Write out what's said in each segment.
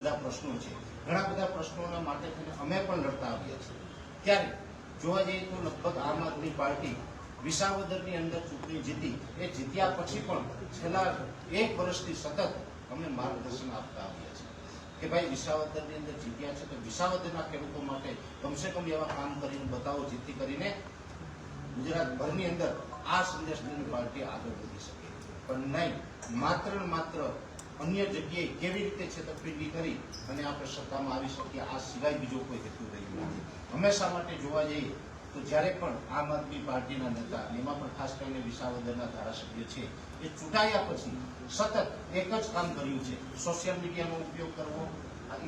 બધા પ્રશ્નો છે, ઘણા બધા પ્રશ્નોના માટે અમે પણ લડતા આવ્યા છીએ। ત્યારે જોવા જઈએ તો લગભગ આમ આદમી પાર્ટી વિસાવદરની અંદર ચૂંટણી જીતી, એ જીત્યા પછી પણ છેલ્લા 1 વર્ષથી સતત અમે માર્ગદર્શન આપતા આવ્યા છીએ કે ભાઈ વિસાવદરની અંદર જીત્યા છે તો વિસાવદરના ખેડૂતો માટે કમસે કમ એવા કામ કરીને બતાવો જેથી કરીને ગુજરાતભરની અંદર આ સંદેશ લઈને પાર્ટી આગળ વધી શકે। પણ નહીં, માત્ર ને માત્ર અન્ય જગ્યાએ કેવી રીતે છેતરપિંડી કરી અને આપણે સત્તામાં આવી શકીએ આ સિવાય બીજો કોઈ હેતુ રહ્યો નથી। હંમેશા માટે જોવા જઈએ તો જ્યારે પણ આમ આદમી પાર્ટીના નેતા, એમાં પણ ખાસ કરીને વિસાવદરના ધારાસભ્ય છે, એ ચૂંટાયા પછી સતત એક જ કામ કર્યું છે, સોશિયલ મીડિયાનો ઉપયોગ કરવો,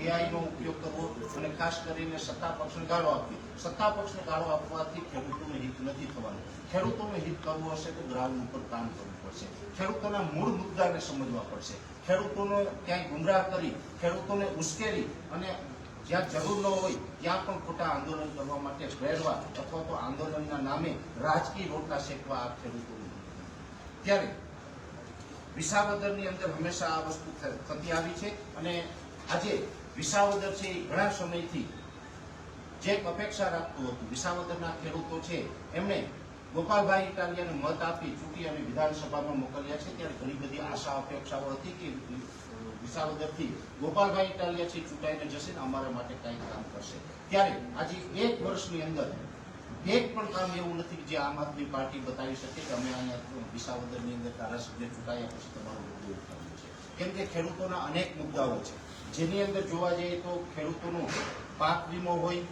એઆઈનો ઉપયોગ કરવો અને ખાસ કરીને સત્તા પક્ષને ગાળો આપવી। સત્તા પક્ષને ગાળો આપવાથી ખેડૂતોને હિત નથી થવાનું। ખેડૂતોને હિત કરવું હશે તો ગ્રાઉન્ડ ઉપર કામ કરવું પડશે, ખેડૂતોના મૂળ મુદ્દાને સમજવા પડશે, ખેડૂતોને ક્યાંય ગુમરાહ કરી, ખેડૂતોને ઉશ્કેરી અને જ્યાં જરૂર ન હોય ત્યાં પણ ખોટા આંદોલન કરવા માટે પ્રેરવા અથવા તો આંદોલનના નામે રાજકીય રોટલા શેકવા આ ખેડૂતોને। ત્યારે વિસાવદરની અંદર હંમેશા આ વસ્તુ થતી આવી છે અને આજે વિસાવદર છે એ ઘણા સમયથી જે અપેક્ષા રાખતું હતું, વિસાવદરના ખેડૂતો છે એમણે ગોપાલભાઈ ઇટાલિયાને મત આપી ચૂંટી અને વિધાનસભામાં મોકલ્યા છે। ત્યારે ઘણી બધી આશા અપેક્ષાઓ હતી કે વિસાવદરથી ગોપાલભાઈ ઇટાલિયા છે ચૂંટાઈને જશે ને અમારા માટે કંઈ કામ કરશે। ત્યારે આજે 1 વર્ષની અંદર એક પણ કામ એવું નથી જે આમ આદમી પાર્ટી બતાવી શકે કે અમે અહીંયા વિસાવદરની અંદર ધારાસભ્ય ચૂંટાયા પછી તમારું મુદ્દો ઉઠાવ્યું છે। કેમ કે ખેડૂતોના અનેક મુદ્દાઓ છે, જેની અંદર જોવા જઈએ તો ખેડૂતોનો પાક વીમો હોય,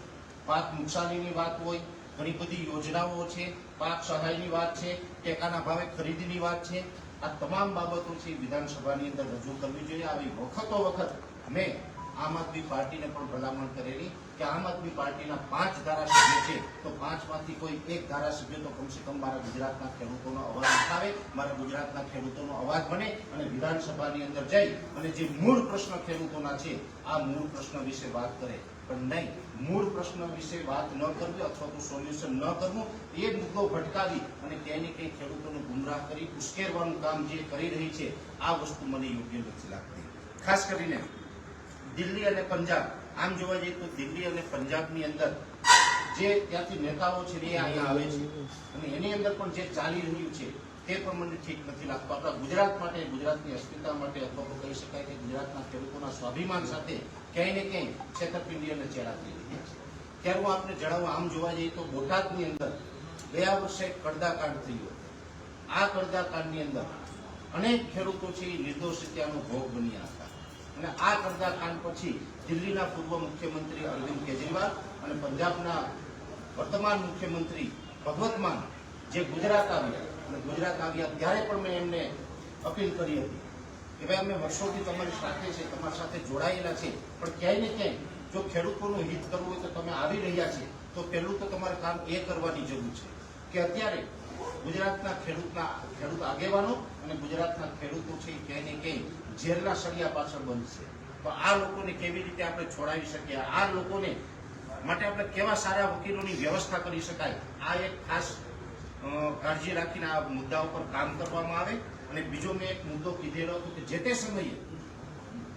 પાક નુકસાનીની વાત હોય, ઘણી બધી યોજનાઓ છે, પાક સહાયની વાત છે, ટેકાના ભાવે ખરીદીની વાત છે, આ તમામ બાબતો છે વિધાનસભાની અંદર રજૂ કરવી જોઈએ। આવી વખતો વખત મેં આમ આદમી પાર્ટીને પણ ભલામણ કરેલી કે આમ આદમી પાર્ટીના 5 ધારાસભ્ય છે તો 5માંથી કોઈ એક ધારાસભ્ય તો કમસે કમ મારા ગુજરાતના ખેડૂતોનો અવાજ ઉઠાવે, મારા ગુજરાતના ખેડૂતોનો અવાજ બને અને વિધાનસભાની અંદર જઈ અને જે મૂળ પ્રશ્ન ખેડૂતોના છે આ મૂળ પ્રશ્ન વિશે વાત કરે। પણ નહીં, મૂળ પ્રશ્ન વિશે વાત ન કરવી અથવા તો સોલ્યુશન ન કરવું, એ મુદ્દો ભટકાવી અને ક્યાંય ને ક્યાંય ખેડૂતોને ગુમરાહ કરી ઉશ્કેરવાનું કામ જે કરી રહી છે આ વસ્તુ મને યોગ્ય નથી લાગતી। ખાસ કરીને દિલ્હી અને પંજાબ, આમ જોવા જઈએ તો દિલ્હી અને પંજાબની અંદર જે ત્યાંથી નેતાઓ છે એ અહીંયા આવે છે અને એની અંદર પણ જે ચાલી રહ્યું છે તે પણ મને ઠીક નથી લાગતું। આપણા ગુજરાત માટે, ગુજરાતની અસ્મિતા માટે અથવા તો કહી શકાય કે ગુજરાતના ખેડૂતોના સ્વાભિમાન સાથે ક્યાંય ને ક્યાંય છેતરપિંડી અને ચેડા થઈ રહ્યા છે। ત્યારે હું આપને જણાવું, આમ જોવા જઈએ તો બોટાદની અંદર ગયા વર્ષે કડદાકાંડ થયું। આ કડદાકાંડની અંદર અનેક ખેડૂતો છે એ નિર્દોષ હત્યાનો ભોગ બન્યા હતા અને આ કડદાકાંડ પછી દિલ્હીના પૂર્વ મુખ્યમંત્રી અરવિંદ કેજરીવાલ અને પંજાબના વર્તમાન મુખ્યમંત્રી ભગવત માન જે ગુજરાત આવ્યા ત્યારે પણ મેં એમને અપીલ કરી હતી કે ભાઈ અમે વર્ષોથી તમારી સાથે છે, તમારી સાથે જોડાયેલા છે, પણ ક્યાંય ને ક્યાંય જો ખેડૂતોનું હિત કરવું હોય તો તમે આવી રહ્યા છે તો પહેલું તો તમારે કામ એ કરવાની જરૂર છે કે અત્યારે ગુજરાતના ખેડૂત આગેવાનો અને ગુજરાતના ખેડૂતો છે ક્યાંય ને ક્યાંય જેલના સળિયા પાછળ બનશે। તો આ લોકોને કેવી રીતે આપણે છોડાવી શકીએ, આ લોકોને માટે આપણે કેવા સારા વકીલોની વ્યવસ્થા કરી શકાય, આ એક ખાસ કાળજી રાખીને આ મુદ્દા ઉપર કામ કરવામાં આવે। અને બીજો મેં એક મુદ્દો કીધેલો હતો કે જે તે સમયે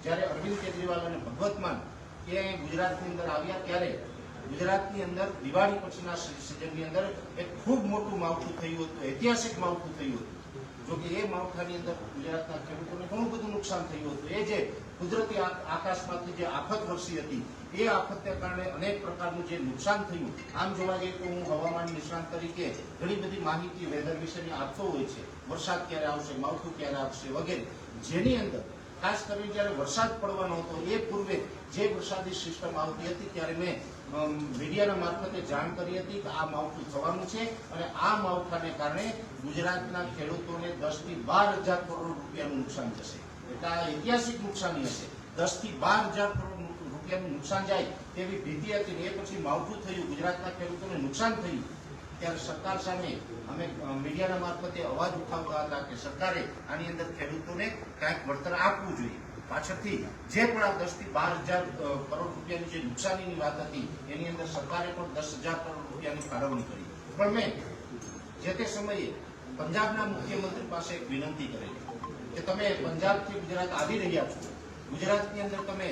જ્યારે અરવિંદ કેજરીવાલ અને ભગવત માન એ ગુજરાતની અંદર આવ્યા ત્યારે ગુજરાતની અંદર દિવાળી પછીના સિઝનની અંદર એક ખૂબ મોટું માવઠું થયું હતું, ઐતિહાસિક માવઠું થયું હતું। જો કે એ માવઠાની અંદર ગુજરાતના ખેડૂતોને ઘણું બધું નુકસાન થયું હતું। એ જે કુદરતી આકાશમાંથી જે આફત વરસી હતી એ આફતને કારણે અનેક પ્રકારનું જે નુકસાન થયું, આમ જોવા જઈએ તો હું હવામાન નિષ્ણાત તરીકે ઘણી બધી માહિતી વેધર વિશેની આપતો હોય છે, વરસાદ ક્યારે આવશે, માવઠું ક્યારે આવશે વગેરે, જેની અંદર ખાસ કરીને જ્યારે વરસાદ પડવાનો હતો એ પૂર્વે જે વરસાદી સિસ્ટમ આવતી હતી ત્યારે મેં મીડિયાના મારફતે જાણ કરી હતી કે આ માવઠું થવાનું છે અને આ માવઠાને કારણે ગુજરાતના ખેડૂતોને 10 થી 12 હજાર કરોડ રૂપિયાનું નુકસાન થશે। એટલે આ ઐતિહાસિક નુકસાની હશે, 10 થી 12 હજાર કરોડ રૂપિયાનું નુકસાન જાય તેવી ભીતિ હતી। એ પછી માવઠું થયું, ગુજરાતના ખેડૂતોને નુકસાન થયું, ત્યારે સરકાર સામે અમે મીડિયાના મારફતે અવાજ ઉઠાવતા હતા કે સરકારે આની અંદર ખેડૂતોને કાંઈક વળતર આપવું જોઈએ। પાછળથી જે પણ આ 10 થી 12 હજાર કરોડ રૂપિયાની જે નુકસાનીની વાત હતી એની અંદર સરકારે પણ 10,000 કરોડ રૂપિયાની ફાળવણી કરી। પણ મેં જે તે સમયે પંજાબના મુખ્યમંત્રી પાસે એક વિનંતી કરેલી કે તમે પંજાબથી ગુજરાત આવી રહ્યા છો, ગુજરાતની અંદર તમે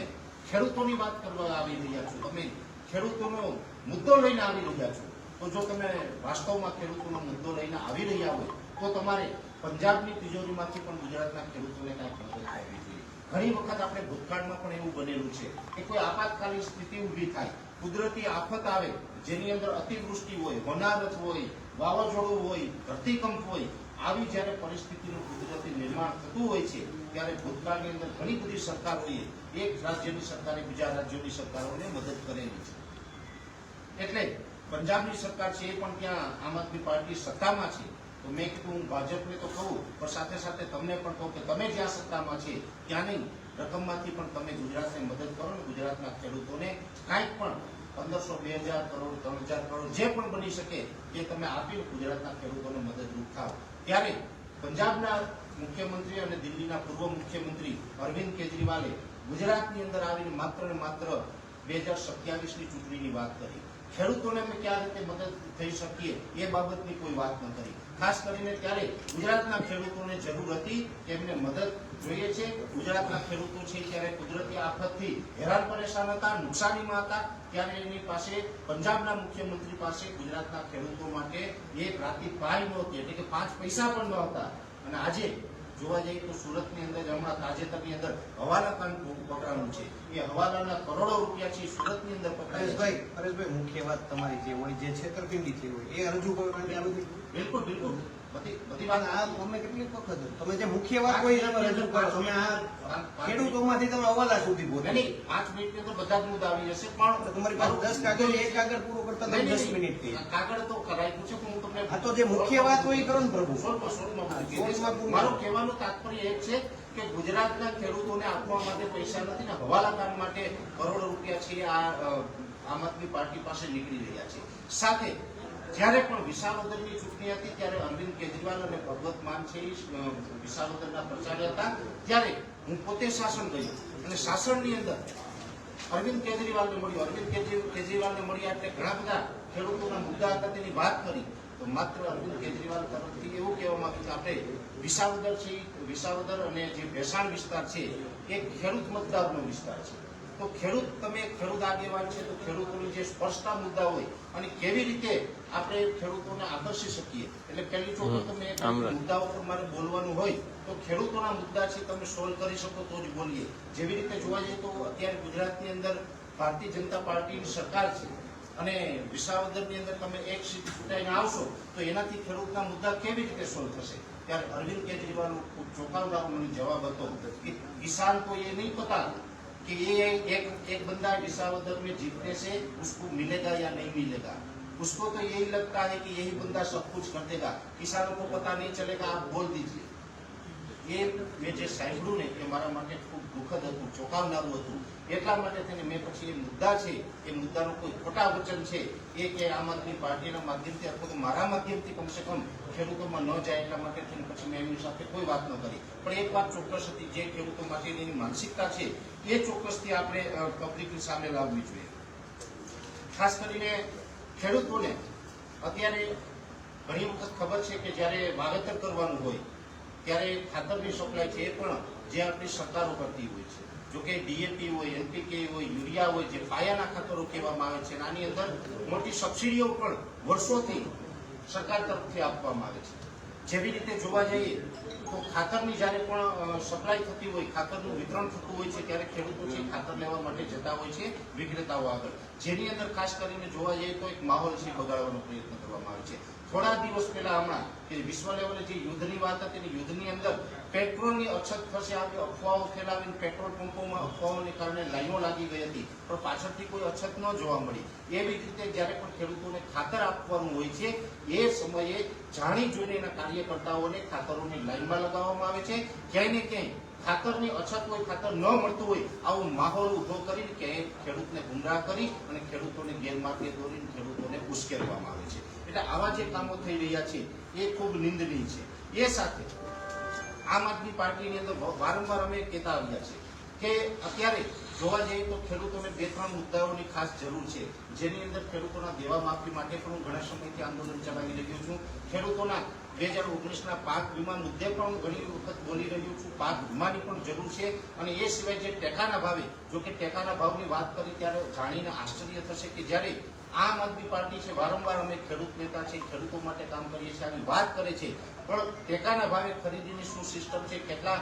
ખેડૂતોની વાત કરવા આવી રહ્યા છો, તમે ખેડૂતોનો મુદ્દો લઈને આવી રહ્યા છો, તો જો તમે વાસ્તવમાં ખેડૂતોનો મુદ્દો લઈને આવી રહ્યા હોય તો તમારે પંજાબની તિજોરીમાંથી પણ ગુજરાતના ખેડૂતોને કાંઈક મદદ કરવી જોઈએ. ઘણી વખત આપણે ભૂતકાળમાં પણ એવું બનેલું છે કે કોઈ આપાતકાલીન સ્થિતિ ઊભી થાય, કુદરતી આફત આવે, જેની અંદર અતિવૃષ્ટિ હોય, હોનારત હોય, વાવાઝોડું હોય, ધરતીકંપ હોય, આવી જ્યારે પરિસ્થિતિનું કુદરતી નિર્માણ થતું હોય છે ત્યારે ભૂતકાળની અંદર ઘણી બધી સરકારોએ એક રાજ્યની સરકારે બીજા રાજ્યોની સરકારોને મદદ કરેલી છે. એટલે પંજાબની સરકાર છે એ પણ ત્યાં આમ આદમી પાર્ટી સત્તામાં છે, તો મેં કીધું હું ભાજપને તો કહું પણ સાથે સાથે તમને પણ કહું કે તમે જ્યાં સત્તામાં છે ત્યાંની રકમમાંથી પણ તમે ગુજરાતને મદદ કરો ને ગુજરાતના ખેડૂતોને કાંઈક પણ 1500, 2000 કરોડ, 3000 કરોડ જે પણ બની શકે તે તમે આપી ગુજરાતના ખેડૂતોને મદદરૂપ થાવ. ત્યારે પંજાબના મુખ્યમંત્રી અને દિલ્હીના પૂર્વ મુખ્યમંત્રી અરવિંદ કેજરીવાલે ગુજરાતની અંદર આવીને માત્ર ને માત્ર 2027ની ચૂંટણીની વાત કરી. ખેડૂતોને અમે કયા રીતે મદદ થઈ શકીએ એ બાબતની કોઈ વાત ન કરી. ખાસ કરીને ત્યારે ગુજરાતના ખેડૂતોને જરૂર હતી, એમને મદદ જોઈએ છે. ગુજરાતના ખેડૂતો છે ત્યારે કુદરતી આફતથી હેરાન પરેશાન હતા, નુકસાનીમાં હતા, ત્યારે એની પાસે પંજાબના મુખ્યમંત્રી પાસે ગુજરાતના ખેડૂતો માટે એક રાતી પાય નહોતી, એટલે કે 5 પૈસા પણ ન હતા. અને આજે જોવા જઈએ તો સુરતની અંદર હમણાં તાજેતરની અંદર હવાલા કાંડ પકડાયું છે, એ હવાલાના કરોડો રૂપિયા છે સુરતની અંદર પકડાયા. પરેશભાઈ, મુખ્ય વાત તમારી જે હોય, જે છેતરપિંડી થઈ હોય એ રજૂ કરવાની આવી. બિલકુલ બિલકુલ બધી વાત આ અમે કેટલીક વખત તમે જે મુખ્ય વાત કોઈ તમે રજૂ કરો, તમે આ ખેડૂતોમાંથી તમે હવાલા સુધી બોલો. નહીં, 5 મિનિટની અંદર બધા જ મુદ્દા આવી જશે, પણ તમારી પાસે 10 કાગળ, એક કાગળ પૂરો કરતા તમે 10 મિનિટ થઈ. કાગળ તો કરાયું છે, હું તમને આ તો જે મુખ્ય વાત હોય એ કરો ને પ્રભુ. મારું કહેવાનું તાત્પર્ય એ છે કે ગુજરાતના ખેડૂતોને આપવા માટે પૈસા નથી ને હવાલા કામ માટે કરોડો રૂપિયા છે આ આમ આદમી પાર્ટી પાસે નીકળી રહ્યા છે. સાથે જ્યારે પણ વિસાવદરની ચૂંટણી હતી ત્યારે અરવિંદ કેજરીવાલ અને ભગવત માન છે વિસાવદરના પ્રચાર્ય હતા, ત્યારે હું પોતે શાસન ગયો અને શાસનની અંદર અરવિંદ કેજરીવાલને મળ્યો. અરવિંદ કેજરીવાલને મળ્યા એટલે ઘણા બધા ખેડૂતોના મુદ્દા હતા તેની વાત કરી, તો માત્ર અરવિંદ કેજરીવાલ તરફથી એવું કહેવામાં આવ્યું કે આપણે વિસાવદર છે, વિસાવદર અને જે ભેસાણ વિસ્તાર છે એ ખેડૂત મતદારનો વિસ્તાર છે. તો તમે ખેડૂત આગેવાન છે તો ખેડૂતોની જે સ્પર્શતા મુદ્દા હોય અને કેવી રીતે આપણે ખેડૂતોને આકર્ષી શકીએ, એટલે પહેલી ચોખવટ તમે મુદ્દાઓ પર મારે બોલવાનું હોય તો ખેડૂતોના મુદ્દા છે તમે સોલ્વ કરી શકો તો જ બોલીએ. જેવી રીતે જોવા જઈએ તો અત્યારે ગુજરાતની અંદર ભારતીય જનતા પાર્ટીની સરકાર છે અને વિસાવદરની અંદર તમે એક સીટ ચૂંટાઈને આવશો તો એનાથી ખેડૂતના મુદ્દા કેવી રીતે સોલ્વ થશે? ત્યારે અરવિંદ કેજરીવાલનો ખૂબ ચોંકાવનારો મને જવાબ હતો કે કિસાન को ये नहीं पता कि ये एक बंदा विसावदर में जीतने से उसको मिलेगा या नहीं मिलेगा, उसको तो यही लगता है कि यही बंदा सब कुछ कर देगा, किसानों को पता नहीं चलेगा, आप बोल दीजिए. એ મેં જે સાંભળ્યું ને એ મારા માટે ખૂબ દુઃખદ હતું, ચોંકાવનારું હતું. એટલા માટે થઈને મેં પછી એ મુદ્દા છે એ મુદ્દાનો કોઈ ખોટા વચન છે એ કે આમ આદમી પાર્ટીના માધ્યમથી અથવા તો મારા માધ્યમથી કમસે કમ ખેડૂતોમાં ન જાય એટલા માટે થઈને પછી મેં એમની સાથે કોઈ વાત ન કરી. પણ એક વાત ચોક્કસ હતી, જે ખેડૂતો માટેની એની માનસિકતા છે એ ચોક્કસથી આપણે પબ્લિકની સામે લાવવી જોઈએ. ખાસ કરીને ખેડૂતોને અત્યારે ઘણી વખત ખબર છે કે જ્યારે વાવેતર કરવાનું હોય ત્યારે ખાતરની સપ્લાય છે એ પણ જે આપણી સરકારો કરતી હોય છે. જોકે ડીએપી હોય, એનપીકે હોય, યુરિયા હોય, જે પાયાના ખાતરો કહેવામાં આવે છે, આની અંદર મોટી સબસિડીઓ પણ વર્ષોથી સરકાર તરફથી આપવામાં આવે છે. જેવી રીતે જોવા જઈએ તો ખાતરની જ્યારે પણ સપ્લાય થતી હોય, ખાતરનું વિતરણ થતું હોય છે ત્યારે ખેડૂતો છે ખાતર લેવા માટે જતા હોય છે વિક્રેતાઓ આગળ, જેની અંદર ખાસ કરીને જોવા જઈએ તો એક માહોલ છે બગાડવાનો પ્રયત્ન કરવામાં આવે છે. થોડા દિવસ પહેલા હમણાં કે વિશ્વ લેવલે જે યુદ્ધની વાત હતી, યુદ્ધની અંદર પેટ્રોલની અછત થશે આવી અફવાઓ ફેલાવીને પેટ્રોલ પંપોમાં અફવાઓને કારણે લાઈનો લાગી ગઈ હતી, પણ પાછળથી કોઈ અછત ન જોવા મળી. એવી રીતે જ્યારે પણ ખેડૂતોને ખાતર આપવાનું હોય છે એ સમયે જાણી જોઈને એના કાર્યકર્તાઓને ખાતરોની લાઈનમાં લગાવવામાં આવે છે. ક્યાંય ને ક્યાંય ખાતરની અછત હોય, ખાતર ન મળતું હોય, આવો માહોલ ઉભો કરીને ક્યાંય ખેડૂતને ગુમરાહ કરી અને ખેડૂતોને ગેરમાર્ગે દોરીને ખેડૂતોને ઉશ્કેરવામાં આવે છે. એટલે આવા જે કામો થઈ રહ્યા છે એ ખૂબ નિંદનીય છે. એ સાથે આમ આદમી પાર્ટીની અંદર વારંવાર અમે કહેતા આવ્યા છે કે અત્યારે જોવા જઈએ તો ખેડૂતોને 2-3 મુદ્દાઓની ખાસ જરૂર છે, જેની અંદર ખેડૂતોના દેવા માફી માટે પણ હું ઘણા સમયથી આંદોલન ચલાવી રહ્યો છું. ખેડૂતોના 2019ના પાક વીમા મુદ્દે પણ ઘણી વખત બોલી રહ્યો છું. પાક વીમાની પણ જરૂર છે અને એ સિવાય જે ટેકાના ભાવે, જો કે ટેકાના ભાવની વાત કરી ત્યારે જાણીને આશ્ચર્ય થશે કે જ્યારે આમ આદમી પાર્ટી છે વારંવાર અમે ખેડૂત નેતા છે, ખેડૂતો માટે કામ કરીએ છીએ આવી વાત કરે છે, પણ ટેકાના ભાવે ખરીદીની શું સિસ્ટમ છે, કેટલા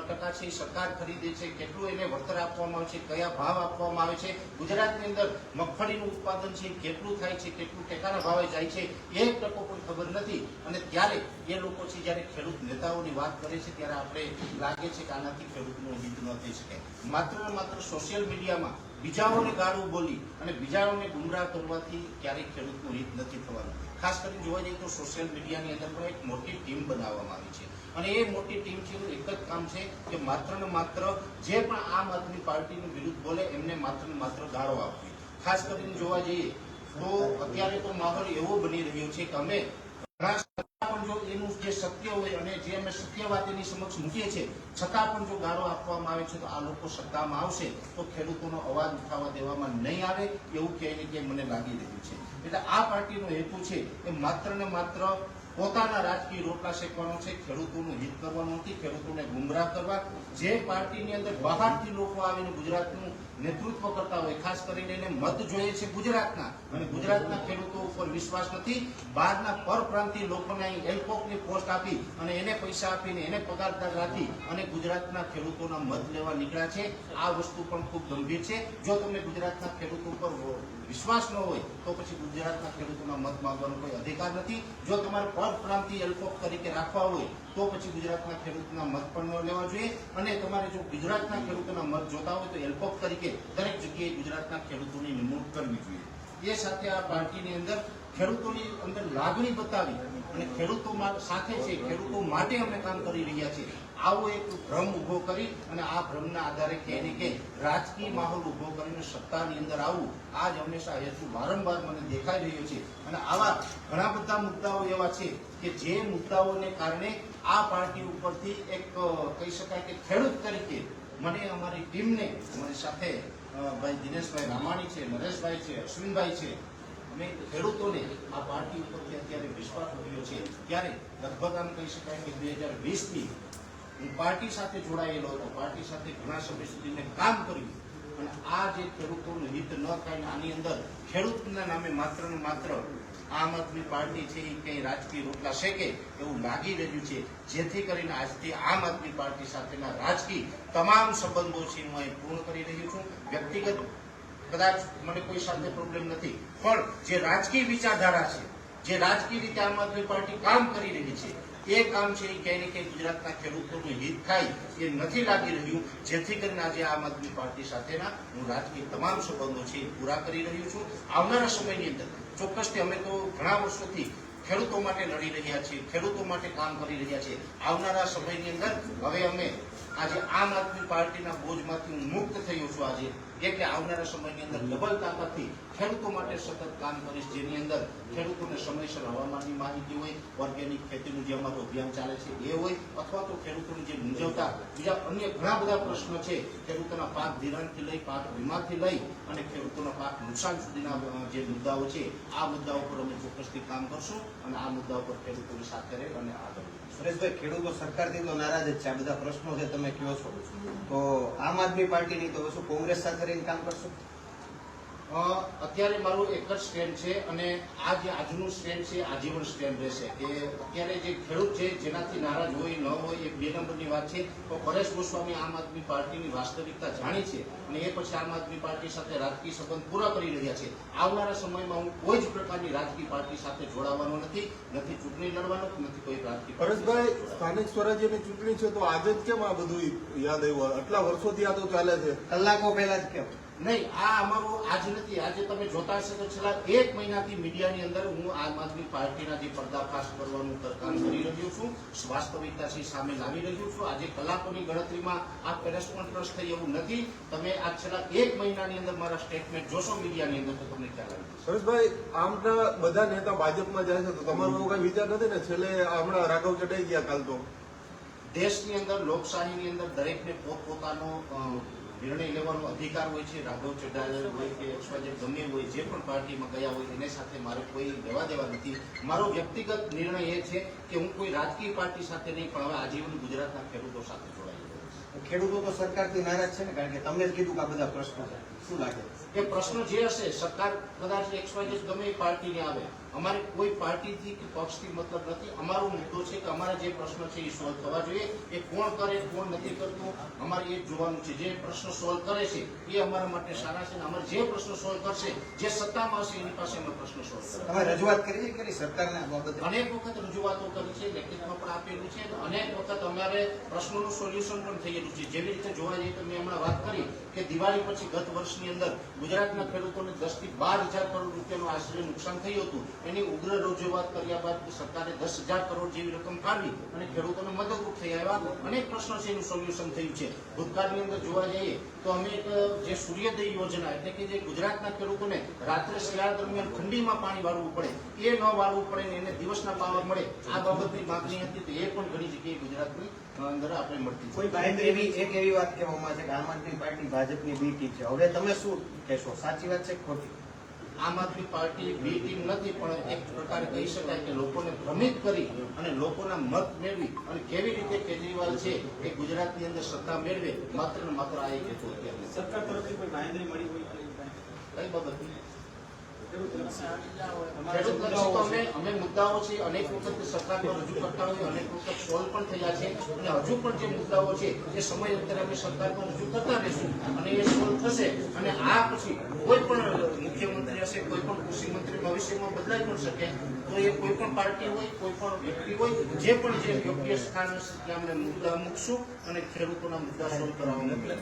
ટકા છે સરકાર ખરીદે છે, કેટલું એને વળતર આપવામાં આવે છે, કયા ભાવ આપવામાં આવે છે, ગુજરાતની અંદર મગફળીનું ઉત્પાદન છે કેટલું થાય છે, કેટલું ટેકાના ભાવે જાય છે, એક ટકો પણ ખબર નથી. અને ત્યારે એ લોકો છે જ્યારે ખેડૂત નેતાઓની વાત કરે છે ત્યારે આપણે લાગે છે કે આનાથી ખેડૂતનું હિત ન થઈ શકે. માત્ર ને માત્ર સોશિયલ મીડિયામાં બીજાઓને ગાળું બોલી અને બીજાઓને ગુમરાહ કરવાથી ક્યારેય ખેડૂતનું હિત નથી થવાનું. ખાસ કરીને જોવા જઈએ તો સોશિયલ મીડિયાની અંદર પણ એક મોટી ટીમ બનાવવામાં આવી છે અને એ મોટી ટીમ છે એનું એક જ કામ છે કે માત્ર ને માત્ર જે પણ આમ આદમી પાર્ટીની વિરુદ્ધ બોલે એમને માત્ર ને માત્ર ગાળો આપવી. ખાસ કરીને જોવા જઈએ તો અત્યારે તો માહોલ એવો બની રહ્યો છે કે અમે પણ જો એનું જે સત્ય હોય અને જે અમે સત્ય વાત એની સમક્ષ મૂકીએ છીએ છતાં પણ જો ગાળો આપવામાં આવે છે તો આ લોકો સત્તામાં આવશે તો ખેડૂતોનો અવાજ ઉઠાવવા દેવામાં નહીં આવે એવું ક્યાંય ને ક્યાંય મને લાગી રહ્યું છે. એટલે આ પાર્ટીનો હેતુ છે એ માત્ર ને માત્ર પોતાના રાજકીય રોટલા શેકવાનો છે, ખેડૂતોનું હિત કરવાનું નથી, ખેડૂતોને ગુમરાહ કરવા. જે પાર્ટીની અંદર બહારથી લોકો આવીને ગુજરાતનું નેતૃત્વ કરતા હોય, ખાસ કરીને એને મત જોઈએ છે ગુજરાતના અને ગુજરાતના ખેડૂતો ઉપર વિશ્વાસ નથી, બહારના પરપ્રાંતીય લોકોને અહીં એલકોકની પોસ્ટ આપી અને એને પૈસા આપીને એને પગારદાર રાખી અને ગુજરાતના ખેડૂતોના મત લેવા નીકળ્યા છે. આ વસ્તુ પણ ખૂબ ગંભીર છે. જો તમને ગુજરાતના ખેડૂતો ઉપર વિશ્વાસ ન હોય તો પછી ગુજરાતના ખેડૂતોના મત માંગવાનો કોઈ અધિકાર નથી. જો તમારે પરપ્રાંતીય એલકોક તરીકે રાખવા હોય તો પછી ગુજરાતના ખેડૂતોના મત પણ ન લેવા જોઈએ અને તમારે જો ગુજરાતના ખેડૂતોના મત જોતા હોય તો એલકોક તરીકે દરેક જગ્યાએ ગુજરાતના ખેડૂતોની નિમણૂક કરવી જોઈએ. એ સાથે આ પાર્ટીની અંદર ખેડૂતોની અંદર લાગણી બતાવી અને ખેડૂતો સાથે છે, ખેડૂતો માટે અમે કામ કરી રહ્યા છીએ આવો એક ભ્રમ ઉભો કરી અને આ ભ્રમના આધારે ક્યાંય ને ક્યાંય રાજકીય માહોલ ઉભો કરીને સત્તાની અંદર આવવું આ જ હંમેશા હેતુ વારંવાર મને દેખાઈ રહ્યો છે. અને આવા ઘણા બધા મુદ્દાઓ એવા છે કે જે મુદ્દાઓને કારણે આ પાર્ટી ઉપરથી એક કહી શકાય કે ખેડૂત તરીકે મને અમારી ટીમને અમારી સાથે ભાઈ દિનેશભાઈ રામાણી છે, નરેશભાઈ છે, અશ્વિનભાઈ છે, અમે ખેડૂતોને આ પાર્ટી ઉપરથી અત્યારે વિશ્વાસ ઉઠ્યો છે. ત્યારે લગભગ આમ કહી શકાય કે 2020થી હું પાર્ટી સાથે જોડાયેલો હતો, પાર્ટી સાથે ઘણા સમય સુધી મેં કામ કર્યું અને આ જે ખેડૂતોનું હિત ન થાય આની અંદર ખેડૂતના નામે માત્ર ને માત્ર આમ આદમી પાર્ટી છે એ કંઈ રાજકીય રોટલા શેકે એવું લાગી રહ્યું છે. જેથી કરીને આજથી આમ આદમી પાર્ટી સાથેના રાજકીય તમામ સંબંધો છે હું અહીં પૂર્ણ કરી રહ્યો છું. વ્યક્તિગત કદાચ મને કોઈ સાથે પ્રોબ્લેમ નથી, પણ જે રાજકીય વિચારધારા છે, જે રાજકીય રીતે આમ આદમી પાર્ટી કામ કરી રહી છે એ કામ છે એ ક્યાંય ને ક્યાંય ગુજરાતના ખેડૂતોનું હિત થાય એ નથી લાગી રહ્યું. જેથી કરીને આજે આમ આદમી પાર્ટી સાથેના હું રાજકીય તમામ સંબંધો છે એ પૂરા કરી રહ્યો છું. આવનારા સમયની અંદર ચોક્કસથી અમે તો ઘણા વર્ષોથી ખેડૂતો માટે લડી રહ્યા છીએ, ખેડૂતો માટે કામ કરી રહ્યા છીએ. આવનારા સમયની અંદર હવે અમે આજે આમ આદમી પાર્ટીના બોજમાંથી હું મુક્ત થયો છું આજે એટલે આવનારા સમયની અંદર ડબલ તાકાતથી ખેડૂતો માટે સતત કામ કરીશ, જેની અંદર ખેડૂતોને સમયસર હવામાનની માહિતી હોય, ઓર્ગેનિક ખેતીનું જે અમારું અભિયાન ચાલે છે એ હોય, અથવા તો ખેડૂતોને જે મૂંઝવતા બીજા અન્ય ઘણા બધા પ્રશ્નો છે, ખેડૂતોના પાક ધિરાણથી લઈ, પાક વીમાથી લઈ અને ખેડૂતોના પાક નુકસાન સુધીના જે મુદ્દાઓ છે આ મુદ્દાઓ પર અમે ચોક્કસથી કામ કરશું અને આ મુદ્દાઓ પર ખેડૂતોની સાથે રહી અને આગળ. સુરેશભાઈ, ખેડૂતો સરકારથી તો નારાજ જ છે, આ બધા પ્રશ્નો છે તમે કહો છો, તો આમ આદમી પાર્ટીની તો શું કોંગ્રેસ સાથે રહીને કામ કરશો? અત્યારે મારું એક જ સ્ટેન્ડ છે અને આ જે આજનું સ્ટેન્ડ છે આજીવન સ્ટેન્ડ રહેશે કે અત્યારે જે ખેડૂત છે જેનાથી નારાજ હોય ન હોય એ બે નંબરની વાત છે. તો પરેશ ગોસ્વામી આમ આદમી પાર્ટીની વાસ્તવિકતા જાણી છે અને એ પછી આમ આદમી પાર્ટી સાથે રાજકીય સંબંધ પૂરા કરી રહ્યા છે. આવનારા સમયમાં હું કોઈ જ પ્રકારની રાજકીય પાર્ટી સાથે જોડાવાનો નથી ચૂંટણી લડવાનો, નથી કોઈ રાજકીય. પરેશભાઈ, સ્થાનિક સ્વરાજ્યની ચૂંટણી છે તો આજે જ કેમ આ બધું યાદ આવ્યું? આટલા વર્ષોથી આ તો ચાલે છે. કલાકો પહેલા જ કેમ? નહીં, આ અમારું આજ નથી. આજે તમે જોતા હશો તો છેલ્લા 1 મહિનાથી મીડિયાની અંદર હું આમ આદમી પાર્ટીના જે પર્દાફાશ કરવાનું કામ કરી રહ્યો છું, વાસ્તવિકતા છે સામે લાવી રહ્યો છું. આજે કલાકોની ગણતરીમાં આ પ્રેસ કોન્ફરન્સ થઈ એવું નથી. તમે આ છેલ્લા 1 મહિનાની અંદર મારા સ્ટેટમેન્ટ જોશો મીડિયાની અંદર તો તમને ખ્યાલ આવી જશે. પરેશભાઈ, આમના બધા નેતા ભાજપમાં જાય છે તો તમારો એવો કઈ વિચાર નથી ને? છેલ્લે હમણાં રાઘવ ચડાઈ ગયા કાલ તો. દેશની અંદર લોકશાહીની અંદર દરેકને પોતપોતાનો નિર્ણય લેવાનો અધિકાર હોય છે. રાઘવ ચઢાણ હોય કે XYZ ગમે હોય, જે પણ પાર્ટીમાં ગયા હોય એની સાથે મારે કોઈ લેવા દેવા નથી. મારો વ્યક્તિગત નિર્ણય એ છે કે હું કોઈ રાજકીય પાર્ટી સાથે નહીં, પણ હવે આજીવન ગુજરાતના ખેડૂતો સાથે જોડાઈ ગયો છું. ખેડૂતો તો સરકારથી નારાજ છે ને, કારણ કે તમે જ કીધું કે આ બધા પ્રશ્નો છે. શું લાગે? એ પ્રશ્ન જે હશે, સરકાર કદાચ XYZ ગમે એ પાર્ટીને આવે, અમારે કોઈ પાર્ટીથી કે પક્ષથી મતલબ નથી. અમારો મુદ્દો છે કે અમારા જે પ્રશ્નો છે એ સોલ્વ થવા જોઈએ. એ કોણ કરે કોણ નથી કરતું અમારે એ જ જોવાનું છે. જે પ્રશ્નો સોલ્વ કરે છે એ અમારા માટે સારા છે, અને અમારે જે પ્રશ્નો સોલ્વ કરશે, જે સત્તામાં હશે એની પાસે અમે પ્રશ્નો સોલ્વ કરશે. તમે રજૂઆત કરી છે કે સરકારને આ બાબતે? અનેક વખત રજૂઆતો કરી છે, લેખિતમાં પણ આપેલું છે. અનેક વખત અમારે પ્રશ્નોનું સોલ્યુશન પણ થયેલું છે. જેવી રીતે જોવા જઈએ તો મેં હમણાં વાત કરી કે દિવાળી પછી ગત વર્ષની અંદર ગુજરાતના ખેડૂતોને 10 થી 12,000 કરોડ રૂપિયાનું આશરે નુકસાન થયું હતું. એની ઉગ્ર રજૂઆત કર્યા બાદ સરકારે 10,000 કરોડ જેવી રકમ ફાળવી અને ખેડૂતોને મદદરૂપ થઈ આવ્યા. અનેક પ્રશ્નો છે એનું સોલ્યુશન થયું છે. ભૂતકાળની અંદર જોવા જઈએ તો અમે એક જે સૂર્યોદય યોજના, એટલે કે જે ગુજરાતના ખેડૂતોને રાત્રે શિયાળા દરમિયાન ઠંડીમાં પાણી વાળવું પડે એ ન વાળવું પડે ને એને દિવસના પાવર મળે, આ બાબતની માંગણી હતી. તો એ પણ ઘણી જગ્યાએ ગુજરાતની અંદર આપણે મળતી છે. એક એવી વાત કહેવામાં છે કે આમ આદમી પાર્ટી ભાજપની બી ટીમ છે. હવે તમે શું કહેશો? સાચી વાત છે કે ખોટી? આમ આદમી પાર્ટી બી ટીમ નથી, પણ એક પ્રકારે કહી શકાય કે લોકોને ભ્રમિત કરી અને લોકોના મત મેળવી અને કેવી રીતે કેજરીવાલ છે એ ગુજરાતની અંદર સત્તા મેળવે, માત્ર ને માત્ર આ એક હેતુ અત્યારે. સરકાર તરફથી કોઈ બાંહેધરી મળી હોય કે કઈ બાબતની? તમારા જે ખેડૂત લક્ષી તો અમે મુદ્દાઓ છે અનેક વખત સરકારમાં રજૂ કરતા હોય, અનેક વખત સોલ્વ પણ થયા છે, અને હજુ પણ જે મુદ્દાઓ છે એ સમય અંતરે અમે સરકારમાં રજૂ કરતા રહીશું અને એ સોલ્વ થશે. અને આ પછી કોઈ પણ મુખ્યમંત્રી હશે, કોઈ પણ કૃષિ મંત્રી ભવિષ્યમાં બદલાઈ પણ શકે, તો એ કોઈ પણ પાર્ટી હોય, કોઈ પણ વ્યક્તિ હોય, જે પણ જે યોગ્ય સ્થાન હશે ત્યાં અમે મુદ્દા મૂકશું અને ખેડૂતોના મુદ્દા સોલ્વ કરવા મોકલે.